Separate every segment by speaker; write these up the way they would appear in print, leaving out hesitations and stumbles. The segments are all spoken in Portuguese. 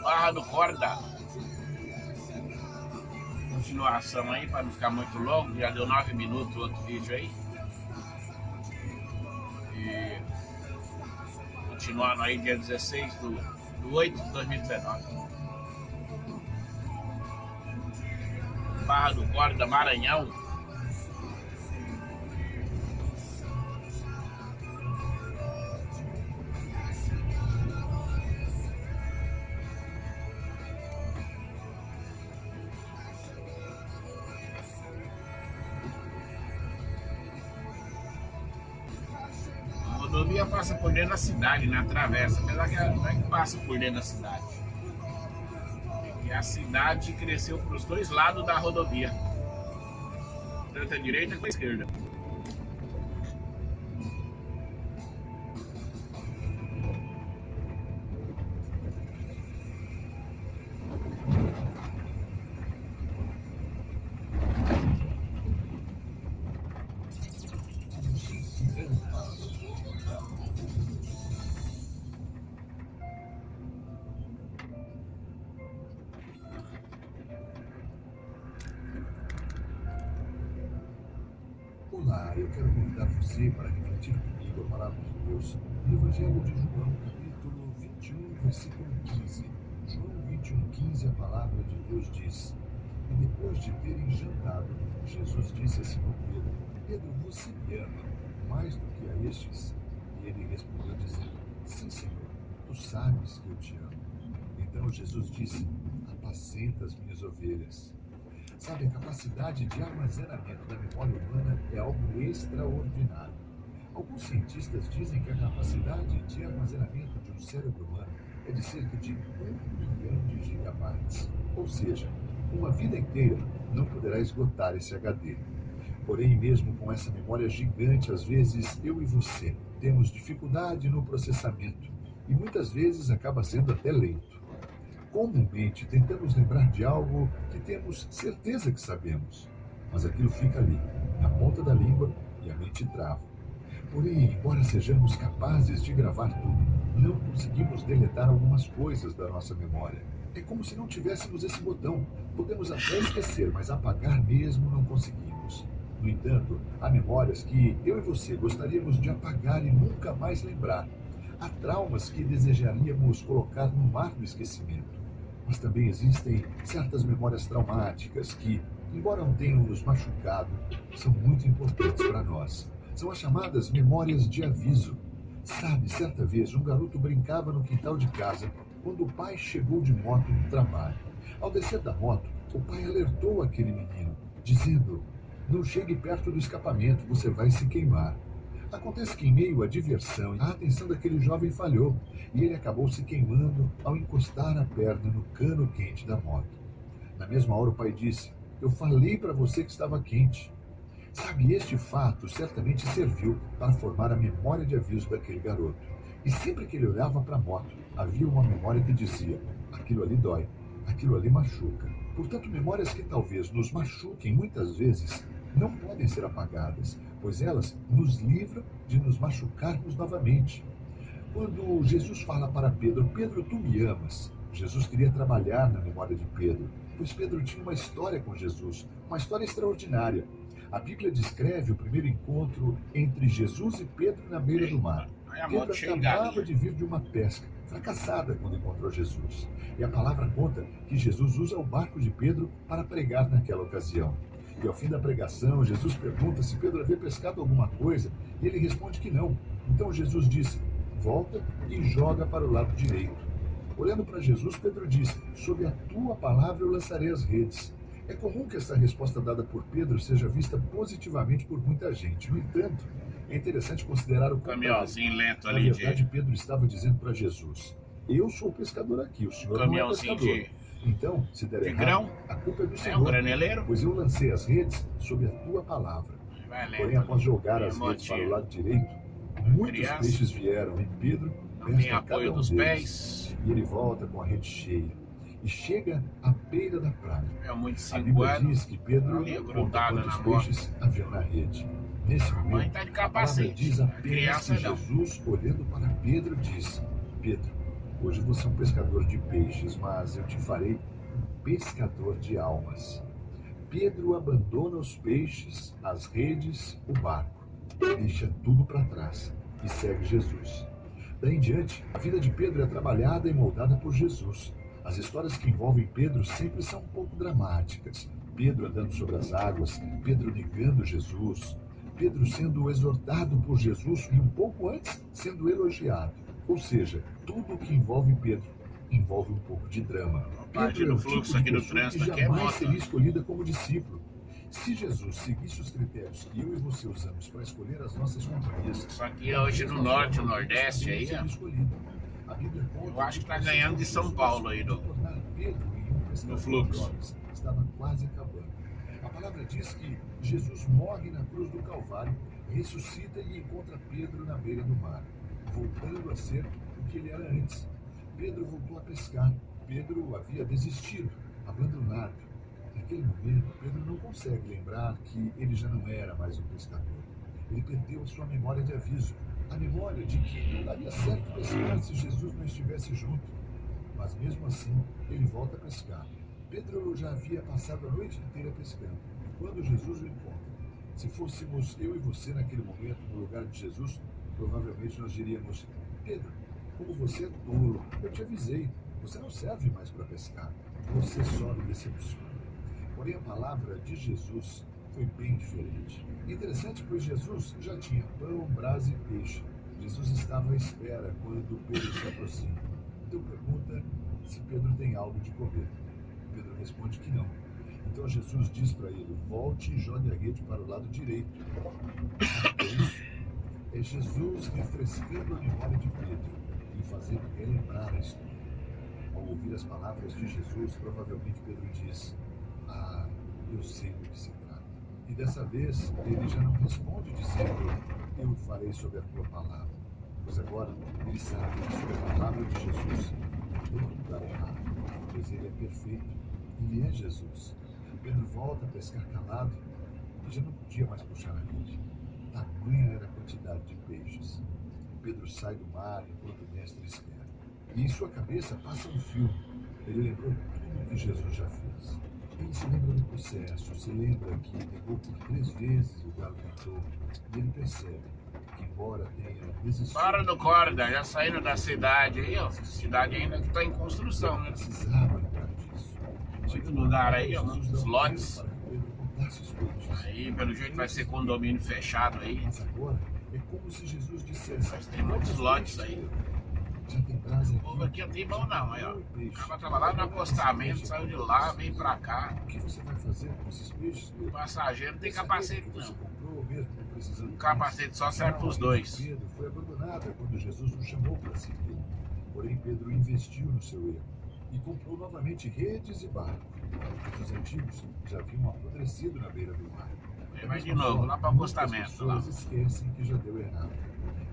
Speaker 1: Barra do Corda. Continuação aí, para não ficar muito longo. Já deu 9 minutos o outro vídeo aí. E continuando aí, dia 16 do 8 de 2019. Barra do Corda, Maranhão. A rodovia passa por dentro da cidade, né? Atravessa, apesar que não é que passa por dentro da cidade. E a cidade cresceu para os dois lados da rodovia, tanto a direita quanto a esquerda.
Speaker 2: Olá, eu quero convidar você para refletir comigo a palavra de Deus no Evangelho de João, capítulo 21, versículo 15. João 21, 15, a palavra de Deus diz: E depois de terem jantado, Jesus disse a Simão Pedro: Pedro, você me ama mais do que a estes? E ele respondeu dizendo: Sim, Senhor, tu sabes que eu te amo. Então Jesus disse: Apacenta as minhas ovelhas. Sabe, a capacidade de armazenamento da memória humana é algo extraordinário. Alguns cientistas dizem que a capacidade de armazenamento de um cérebro humano é de cerca de 1 bilhão de gigabytes. Ou seja, uma vida inteira não poderá esgotar esse HD. Porém, mesmo com essa memória gigante, às vezes eu e você temos dificuldade no processamento e muitas vezes acaba sendo até lento. Comumente, tentamos lembrar de algo que temos certeza que sabemos, mas aquilo fica ali, na ponta da língua, e a mente trava. Porém, embora sejamos capazes de gravar tudo, não conseguimos deletar algumas coisas da nossa memória. É como se não tivéssemos esse botão. Podemos até esquecer, mas apagar mesmo não conseguimos. No entanto, há memórias que eu e você gostaríamos de apagar e nunca mais lembrar. Há traumas que desejaríamos colocar no mar do esquecimento. Mas também existem certas memórias traumáticas que, embora não tenham nos machucado, são muito importantes para nós. São as chamadas memórias de aviso. Sabe, certa vez um garoto brincava no quintal de casa quando o pai chegou de moto do trabalho. Ao descer da moto, o pai alertou aquele menino, dizendo: Não chegue perto do escapamento, você vai se queimar. Acontece que, em meio à diversão, a atenção daquele jovem falhou e ele acabou se queimando ao encostar a perna no cano quente da moto. Na mesma hora, o pai disse: Eu falei para você que estava quente. Sabe, este fato certamente serviu para formar a memória de aviso daquele garoto. E sempre que ele olhava para a moto, havia uma memória que dizia: aquilo ali dói, aquilo ali machuca. Portanto, memórias que talvez nos machuquem muitas vezes não podem ser apagadas, pois elas nos livram de nos machucarmos novamente. Quando Jesus fala para Pedro: Pedro, tu me amas, Jesus queria trabalhar na memória de Pedro, pois Pedro tinha uma história com Jesus, uma história extraordinária. A Bíblia descreve o primeiro encontro entre Jesus e Pedro na beira do mar. Pedro acabava de vir de uma pesca, fracassada quando encontrou Jesus. E a palavra conta que Jesus usa o barco de Pedro para pregar naquela ocasião. E ao fim da pregação, Jesus pergunta se Pedro havia pescado alguma coisa, e ele responde que não. Então Jesus disse: Volta e joga para o lado direito. Olhando para Jesus, Pedro disse: Sob a tua palavra eu lançarei as redes. É comum que essa resposta dada por Pedro seja vista positivamente por muita gente. No entanto, é interessante considerar o
Speaker 1: caminhãozinho lento ali.
Speaker 2: Na verdade, Pedro estava dizendo para Jesus: Eu sou o pescador aqui, o senhor não é pescador. Então, se der errado, a culpa é do Senhor, pois eu lancei as redes sob a tua palavra. Porém, após jogar as redes para o lado direito, muitos peixes vieram, e Pedro pesca cada um deles. E ele volta com a rede cheia e chega à beira da praia. A Bíblia diz que Pedro conta quantos peixes havia na rede. Nesse momento, a palavra diz apenas que Jesus, olhando para Pedro, disse: Pedro, Hoje você é um pescador de peixes, mas eu te farei um pescador de almas. Pedro abandona os peixes, as redes, o barco. Deixa tudo para trás e segue Jesus. Daí em diante, a vida de Pedro é trabalhada e moldada por Jesus. As histórias que envolvem Pedro sempre são um pouco dramáticas. Pedro andando sobre as águas, Pedro negando Jesus, Pedro sendo exortado por Jesus e um pouco antes sendo elogiado. Ou seja, tudo o que envolve Pedro envolve um pouco de drama.
Speaker 1: Parte
Speaker 2: Pedro é
Speaker 1: do
Speaker 2: o tipo
Speaker 1: fluxo
Speaker 2: de
Speaker 1: aqui do
Speaker 2: pessoa que
Speaker 1: trânsito aqui é
Speaker 2: jamais
Speaker 1: moto.
Speaker 2: seria escolhida como discípulo. Se Jesus seguisse os critérios que eu e você usamos para escolher as nossas companhias,
Speaker 1: Isso aqui é hoje no norte, no nordeste aí, ó. Eu acho que tá ganhando de São Paulo aí, no fluxo.
Speaker 2: Estava quase acabando. A palavra diz que Jesus morre na cruz do Calvário, ressuscita e encontra Pedro na beira do mar, voltando a ser o que ele era antes. Pedro voltou a pescar. Pedro havia desistido, abandonado. Naquele momento, Pedro não consegue lembrar que ele já não era mais um pescador. Ele perdeu a sua memória de aviso, a memória de que não daria certo pescar se Jesus não estivesse junto. Mas mesmo assim, ele volta a pescar. Pedro já havia passado a noite inteira pescando. E quando Jesus o encontra, se fôssemos eu e você naquele momento no lugar de Jesus, provavelmente nós diríamos: Pedro, como você é tolo, eu te avisei, você não serve mais para pescar, você só me decepciona. Porém, a palavra de Jesus foi bem diferente. Interessante, pois Jesus já tinha pão, brasa e peixe. Jesus estava à espera quando Pedro se aproxima. Então pergunta se Pedro tem algo de comer. Pedro responde que não. Então Jesus diz para ele: volte e jogue a rede para o lado direito. É isso. É Jesus refrescando a memória de Pedro e fazendo relembrar a história. Ao ouvir as palavras de Jesus, provavelmente Pedro diz: ah, eu sei do que se trata. E dessa vez ele já não responde dizendo: eu farei sobre a tua palavra. Pois agora ele sabe que sobre a palavra de Jesus não tem lugar errado, pois ele é perfeito. Ele é Jesus. Pedro volta a pescar calado e já não podia mais puxar a rede. Tamanha era a quantidade de peixes. Pedro sai do mar enquanto o mestre espera. E em sua cabeça passa um filme. Ele lembrou tudo o que Jesus já fez. Ele se lembra do processo, se lembra que negou por 3 vezes o galo cantou. E ele percebe que, embora tenha desistido...
Speaker 1: Para do corda, já saindo da cidade aí, ó. Cidade ainda que tá em construção, né?
Speaker 2: Precisava lembrar disso.
Speaker 1: Muito lugar aí, ó, uns lotes.
Speaker 2: Para que Pedro contasse os peixes.
Speaker 1: Aí, pelo jeito, vai ser condomínio fechado aí.
Speaker 2: Mas agora é como se Jesus dissesse:
Speaker 1: Mas tem muitos lotes aí.
Speaker 2: já tem brasa
Speaker 1: O povo aqui não tem bom não, aí, ó. O cara tava lá no acostamento, saiu de lá, vem pra cá.
Speaker 2: O que você vai fazer com esses peixes,
Speaker 1: O
Speaker 2: Pedro?
Speaker 1: passageiro não tem capacete
Speaker 2: Você
Speaker 1: não.
Speaker 2: comprou mesmo não precisando
Speaker 1: O capacete só serve pros dois.
Speaker 2: Pedro foi abandonada quando Jesus o chamou para seguir. Porém, Pedro investiu no seu erro e comprou novamente redes e barcos. Os antigos já haviam apodrecido na beira do mar.
Speaker 1: Aí vai de novo, lá pro acostamento, lá.
Speaker 2: As pessoas esquecem que já deu errado.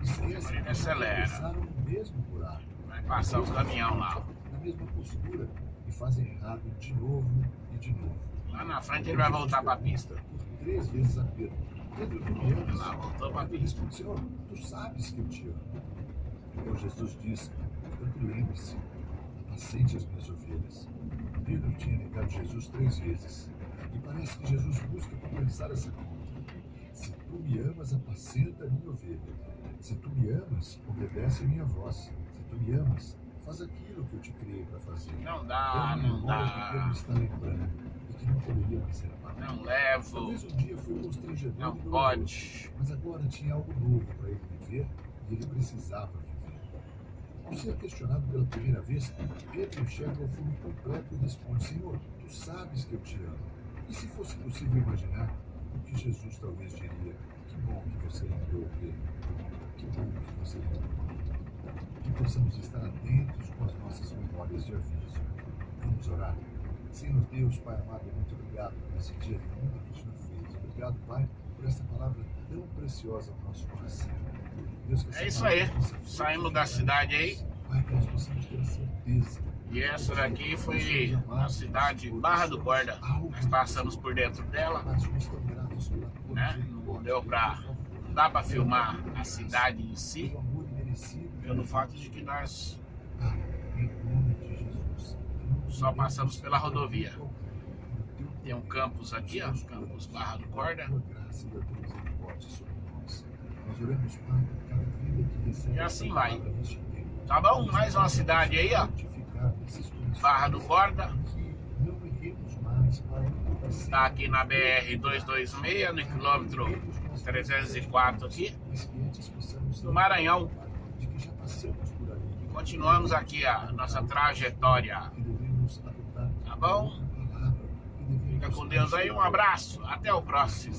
Speaker 2: Esquecem
Speaker 1: Ele
Speaker 2: que
Speaker 1: acelera.
Speaker 2: começaram no mesmo buraco,
Speaker 1: Vai passar o caminhão lá.
Speaker 2: na mesma postura, e fazem errado de novo e de novo.
Speaker 1: Lá na frente ele vai voltar pra pista.
Speaker 2: Por 3 vezes a Pedro. Pedro, tu me amas?
Speaker 1: Lá, voltou pra
Speaker 2: Pedro
Speaker 1: pista.
Speaker 2: responde: Senhor, tu sabes que eu te amo. Então Jesus diz: portanto, lembre-se, apacente as minhas ovelhas. Pedro tinha negado Jesus 3 vezes. E parece que Jesus busca compensar essa conta. Se tu me amas, apacenta a minha ovelha. Se tu me amas, obedece a minha voz. Se tu me amas, faz aquilo que eu te criei para fazer.
Speaker 1: Não
Speaker 2: É
Speaker 1: dá,
Speaker 2: uma
Speaker 1: não
Speaker 2: memória que Pedro
Speaker 1: dá.
Speaker 2: está lembrando e que não poderia mais ser apagada.
Speaker 1: Não levo.
Speaker 2: Talvez um dia foi constrangedor
Speaker 1: Não
Speaker 2: e doloroso,
Speaker 1: pode.
Speaker 2: mas agora tinha algo novo para ele viver e ele precisava viver. Ao ser questionado pela primeira vez, Pedro enxerga o filme completo e responde: Senhor, tu sabes que eu te amo. E se fosse possível imaginar o que Jesus talvez diria: que bom que você lembrou, Pedro. Que bom que você lembrou. Que possamos estar atentos com as nossas memórias de aviso. Vamos orar. Senhor Deus, Pai amado, muito obrigado por esse dia lindo que o Senhor fez. Obrigado, Pai, por essa palavra tão preciosa ao nosso coração. Deus, que essa
Speaker 1: É isso
Speaker 2: palavra
Speaker 1: aí.
Speaker 2: possa
Speaker 1: Saímos da cidade aí.
Speaker 2: Pai, que nós possamos ter a certeza.
Speaker 1: E essa daqui foi a cidade Barra do Corda. Nós passamos por dentro dela,
Speaker 2: Nós somos tão gratos pela tua
Speaker 1: né?
Speaker 2: misericórdia,
Speaker 1: Não deu pra.
Speaker 2: pelo
Speaker 1: Não dá pra filmar a cidade em si,
Speaker 2: amor imerecido,
Speaker 1: pelo fato de que nós só passamos pela rodovia. Tem um campus aqui, ó, campus Barra do Corda. E assim vai. Tá bom? Mais uma cidade aí, ó. Barra do Corda. Tá aqui na BR-226, no quilômetro 304 aqui. No Maranhão. Continuamos aqui a nossa trajetória. Tá bom? Fica com Deus aí, um abraço. Até o próximo.